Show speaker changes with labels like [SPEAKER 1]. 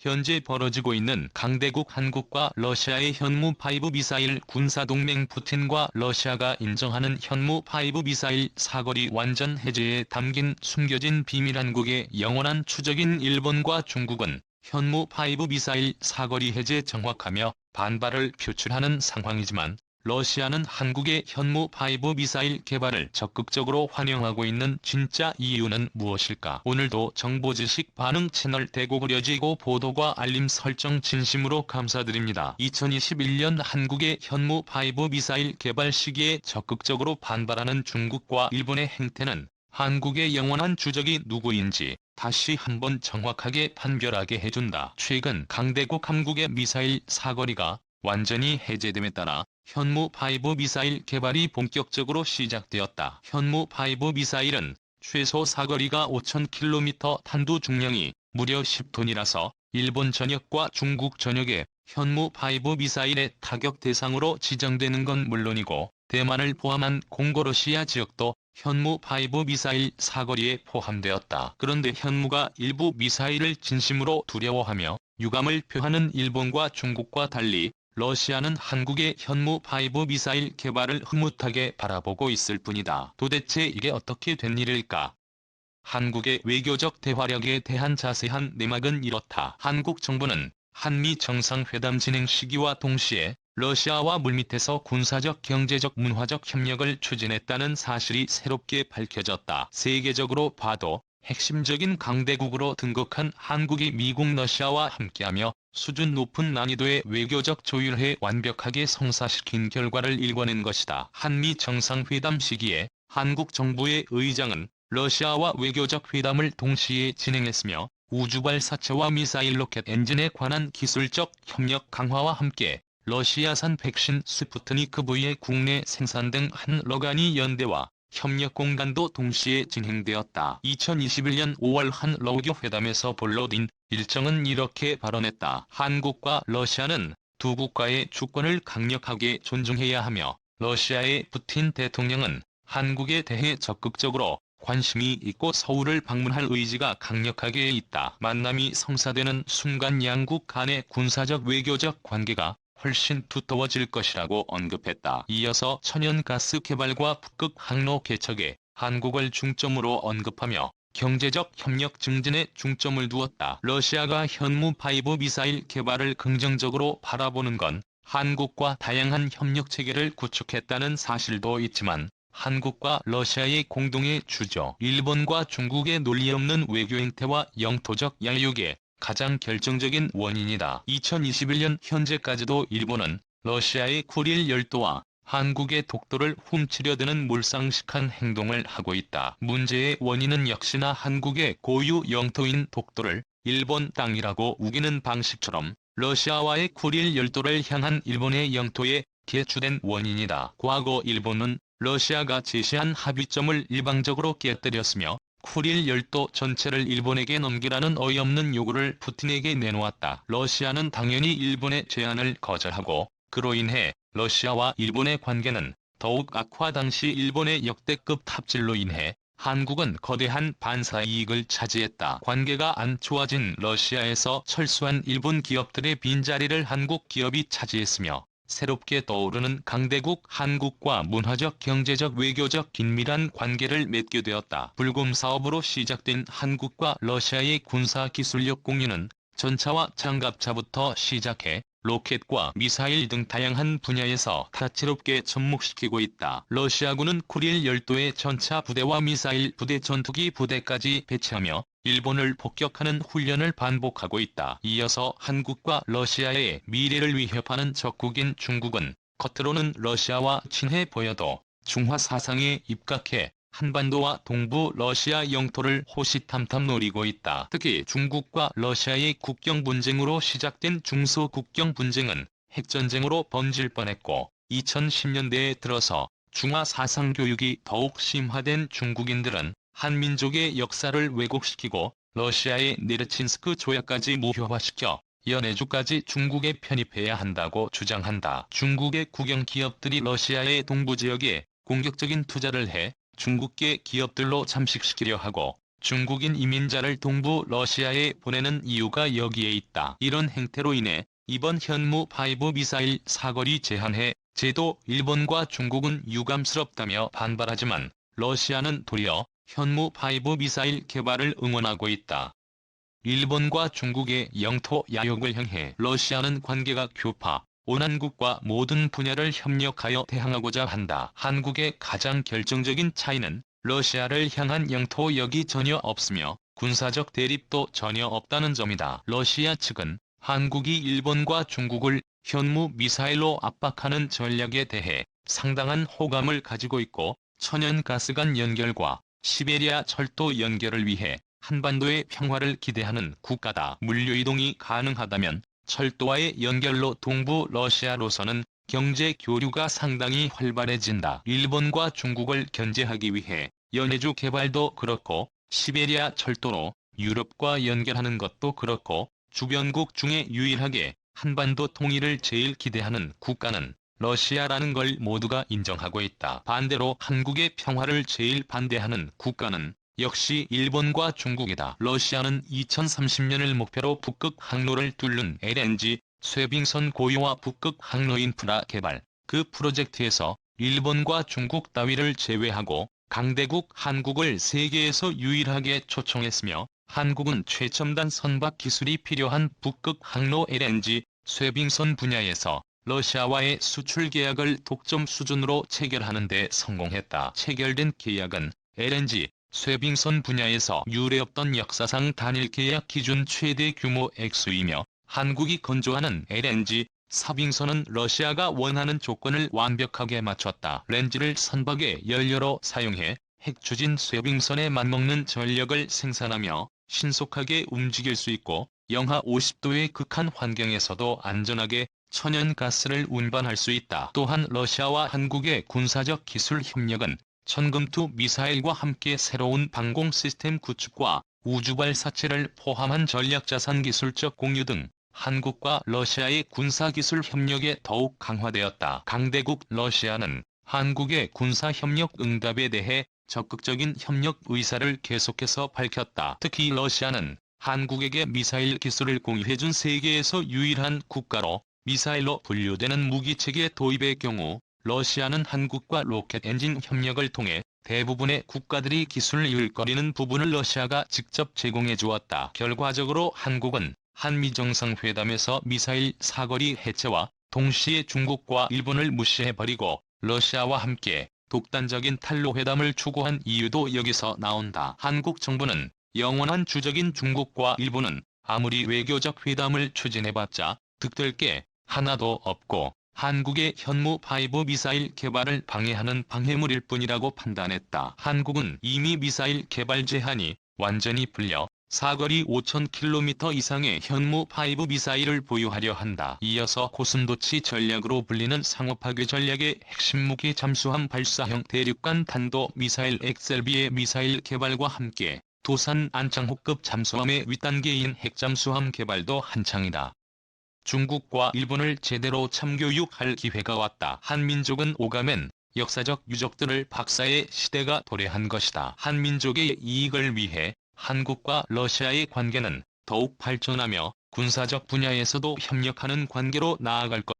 [SPEAKER 1] 현재 벌어지고 있는 강대국 한국과 러시아의 현무5 미사일 군사동맹 푸틴과 러시아가 인정하는 현무5 미사일 사거리 완전 해제에 담긴 숨겨진 비밀. 한국의 영원한 추적인 일본과 중국은 현무5 미사일 사거리 해제 정확하며 반발을 표출하는 상황이지만 러시아는 한국의 현무5 미사일 개발을 적극적으로 환영하고 있는 진짜 이유는 무엇일까? 오늘도 정보지식 반응 채널 대고 그려지고 보도과 알림 설정 진심으로 감사드립니다. 2021년 한국의 현무5 미사일 개발 시기에 적극적으로 반발하는 중국과 일본의 행태는 한국의 영원한 주적이 누구인지 다시 한번 정확하게 판별하게 해준다. 최근 강대국 한국의 미사일 사거리가 완전히 해제됨에 따라 현무5 미사일 개발이 본격적으로 시작되었다. 현무5 미사일은 최소 사거리가 5000km, 탄두 중량이 무려 10톤이라서 일본 전역과 중국 전역에 현무5 미사일의 타격 대상으로 지정되는 건 물론이고 대만을 포함한 공고러시아 지역도 현무5 미사일 사거리에 포함되었다. 그런데 현무가 일부 미사일을 진심으로 두려워하며 유감을 표하는 일본과 중국과 달리 러시아는 한국의 현무5 미사일 개발을 흐뭇하게 바라보고 있을 뿐이다. 도대체 이게 어떻게 된 일일까? 한국의 외교적 대화력에 대한 자세한 내막은 이렇다. 한국 정부는 한미 정상회담 진행 시기와 동시에 러시아와 물밑에서 군사적, 경제적, 문화적 협력을 추진했다는 사실이 새롭게 밝혀졌다. 세계적으로 봐도 핵심적인 강대국으로 등극한 한국이 미국, 러시아와 함께하며 수준 높은 난이도의 외교적 조율해 완벽하게 성사시킨 결과를 일궈낸 것이다. 한미 정상회담 시기에 한국 정부의 의장은 러시아와 외교적 회담을 동시에 진행했으며 우주발사체와 미사일 로켓 엔진에 관한 기술적 협력 강화와 함께 러시아산 백신 스푸트니크 V의 국내 생산 등 한러간이 연대와 협력 공간도 동시에 진행되었다. 2021년 5월 한러외교 회담에서 볼로딘 일정은 이렇게 발언했다. 한국과 러시아는 두 국가의 주권을 강력하게 존중해야 하며 러시아의 푸틴 대통령은 한국에 대해 적극적으로 관심이 있고 서울을 방문할 의지가 강력하게 있다. 만남이 성사되는 순간 양국 간의 군사적 외교적 관계가 훨씬 두터워질 것이라고 언급했다. 이어서 천연가스 개발과 북극 항로 개척에 한국을 중점으로 언급하며 경제적 협력 증진에 중점을 두었다. 러시아가 현무5 미사일 개발을 긍정적으로 바라보는 건 한국과 다양한 협력 체계를 구축했다는 사실도 있지만 한국과 러시아의 공동의 주저, 일본과 중국의 논리 없는 외교 행태와 영토적 야유의 가장 결정적인 원인이다. 2021년 현재까지도 일본은 러시아의 쿠릴 열도와 한국의 독도를 훔치려 드는 몰상식한 행동을 하고 있다. 문제의 원인은 역시나 한국의 고유 영토인 독도를 일본 땅이라고 우기는 방식처럼 러시아와의 쿠릴 열도를 향한 일본의 영토에 개추된 원인이다. 과거 일본은 러시아가 제시한 합의점을 일방적으로 깨뜨렸으며 쿠릴 열도 전체를 일본에게 넘기라는 어이없는 요구를 푸틴에게 내놓았다. 러시아는 당연히 일본의 제안을 거절하고 그로 인해 러시아와 일본의 관계는 더욱 악화. 당시 일본의 역대급 탑질로 인해 한국은 거대한 반사 이익을 차지했다. 관계가 안 좋아진 러시아에서 철수한 일본 기업들의 빈자리를 한국 기업이 차지했으며 새롭게 떠오르는 강대국 한국과 문화적, 경제적, 외교적 긴밀한 관계를 맺게 되었다. 불금 사업으로 시작된 한국과 러시아의 군사기술력 공유는 전차와 장갑차부터 시작해 로켓과 미사일 등 다양한 분야에서 다채롭게 접목시키고 있다. 러시아군은 쿠릴 열도에 전차 부대와 미사일 부대, 전투기 부대까지 배치하며 일본을 폭격하는 훈련을 반복하고 있다. 이어서 한국과 러시아의 미래를 위협하는 적국인 중국은 겉으로는 러시아와 친해 보여도 중화 사상에 입각해 한반도와 동부 러시아 영토를 호시탐탐 노리고 있다. 특히 중국과 러시아의 국경 분쟁으로 시작된 중소 국경 분쟁은 핵전쟁으로 번질 뻔했고 2010년대에 들어서 중화 사상 교육이 더욱 심화된 중국인들은 한민족의 역사를 왜곡시키고 러시아의 네르친스크 조약까지 무효화시켜 연해주까지 중국에 편입해야 한다고 주장한다. 중국의 국영 기업들이 러시아의 동부 지역에 공격적인 투자를 해 중국계 기업들로 잠식시키려 하고 중국인 이민자를 동부 러시아에 보내는 이유가 여기에 있다. 이런 행태로 인해 이번 현무5 미사일 사거리 제한 해제도 일본과 중국은 유감스럽다며 반발하지만 러시아는 도리어 현무5 미사일 개발을 응원하고 있다. 일본과 중국의 영토 야욕을 향해 러시아는 관계가 교파, 오난국과 모든 분야를 협력하여 대항하고자 한다. 한국의 가장 결정적인 차이는 러시아를 향한 영토역이 전혀 없으며 군사적 대립도 전혀 없다는 점이다. 러시아 측은 한국이 일본과 중국을 현무 미사일로 압박하는 전략에 대해 상당한 호감을 가지고 있고 천연가스관 연결과 시베리아 철도 연결을 위해 한반도의 평화를 기대하는 국가다. 물류이동이 가능하다면 철도와의 연결로 동부 러시아로서는 경제 교류가 상당히 활발해진다. 일본과 중국을 견제하기 위해 연해주 개발도 그렇고 시베리아 철도로 유럽과 연결하는 것도 그렇고 주변국 중에 유일하게 한반도 통일을 제일 기대하는 국가는 러시아라는 걸 모두가 인정하고 있다. 반대로 한국의 평화를 제일 반대하는 국가는 역시 일본과 중국이다. 러시아는 2030년을 목표로 북극 항로를 뚫는 LNG 쇄빙선 고유와 북극 항로 인프라 개발, 그 프로젝트에서 일본과 중국 따위를 제외하고 강대국 한국을 세계에서 유일하게 초청했으며 한국은 최첨단 선박 기술이 필요한 북극 항로 LNG 쇄빙선 분야에서 러시아와의 수출 계약을 독점 수준으로 체결하는 데 성공했다. 체결된 계약은 LNG 쇄빙선 분야에서 유례없던 역사상 단일 계약 기준 최대 규모 액수이며 한국이 건조하는 LNG 삽빙선은 러시아가 원하는 조건을 완벽하게 맞췄다. 렌즈를 선박의 연료로 사용해 핵추진 쇄빙선에 맞먹는 전력을 생산하며 신속하게 움직일 수 있고 영하 50도의 극한 환경에서도 안전하게 천연가스를 운반할 수 있다. 또한 러시아와 한국의 군사적 기술 협력은 천금투 미사일과 함께 새로운 방공 시스템 구축과 우주발사체를 포함한 전략자산 기술적 공유 등 한국과 러시아의 군사기술 협력에 더욱 강화되었다. 강대국 러시아는 한국의 군사협력 응답에 대해 적극적인 협력 의사를 계속해서 밝혔다. 특히 러시아는 한국에게 미사일 기술을 공유해준 세계에서 유일한 국가로 미사일로 분류되는 무기체계 도입의 경우 러시아는 한국과 로켓 엔진 협력을 통해 대부분의 국가들이 기술 일거리는 부분을 러시아가 직접 제공해 주었다. 결과적으로 한국은 한미 정상회담에서 미사일 사거리 해체와 동시에 중국과 일본을 무시해버리고 러시아와 함께 독단적인 탄로 회담을 추구한 이유도 여기서 나온다. 한국 정부는 영원한 주적인 중국과 일본은 아무리 외교적 회담을 추진해봤자 득될 게 하나도 없고 한국의 현무5 미사일 개발을 방해하는 방해물일 뿐이라고 판단했다. 한국은 이미 미사일 개발 제한이 완전히 풀려 사거리 5,000km 이상의 현무5 미사일을 보유하려 한다. 이어서 고순도치 전략으로 불리는 상호파괴 전략의 핵심 무기 잠수함 발사형 대륙간 탄도 미사일 XLB의 미사일 개발과 함께 도산 안창호급 잠수함의 윗단계인 핵잠수함 개발도 한창이다. 중국과 일본을 제대로 참교육할 기회가 왔다. 한민족은 오가면 역사적 유적들을 박사의 시대가 도래한 것이다. 한민족의 이익을 위해 한국과 러시아의 관계는 더욱 발전하며 군사적 분야에서도 협력하는 관계로 나아갈 것.